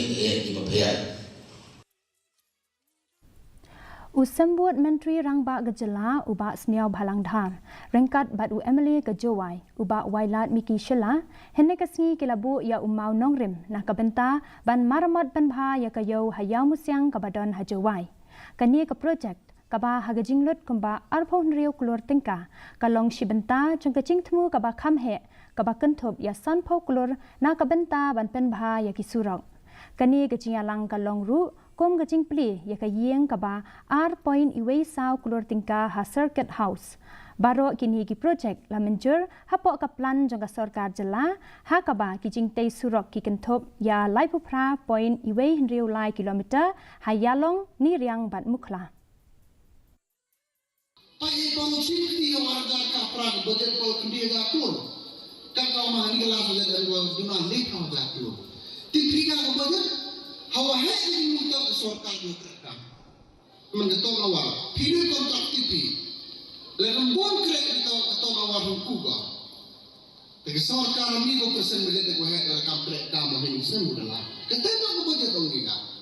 di papian. Usambut Menteri Rangba Gejala ubak semiau Balangdhar, rengkat bat Emily ke Jowai, ubak Wailat Miki Shela, hendak kesengi kilabu ya umau Nongrim, nak ke Bynta, ban Maramot Pynbha ya ke yau Ïawmusiang ke badan Jowai. Kani ke projek, Kaba hagajinglut kumba arpon riu keluar tingkah, kalong si Bynta jeng kecing temu kaba kamhe, kaba kentup ya sanpau keluar nak ke Bynta ban Pynbha ya kisurok. Kani kecing alang kalong ru, kom kecing Plie ya ke yeng kaba point iwei sau keluar tingkah ha circuit house. Baru kini ki projek la menjur hapok ke plan jangka sorkar jela ha kaba kicing tei surok ki kentup ya lai pupra point iwei riu lai kilometer ha yalong ni riang bat mukla. Pai bang sifti warga kaprak budget pol kendi gakul. Kan kau mah ni kelas budget dari gua dunan ni kau gakul. Tiga ke budget hawa hek ni untuk sorkar mereka. Mengetok awal video kontrak TV. Lembon krek kita ketok awal hukuba. Tapi sorkar ni 5% budget gua hek dalam kampret kamu ini semua dah. Ketemu budget orang kita.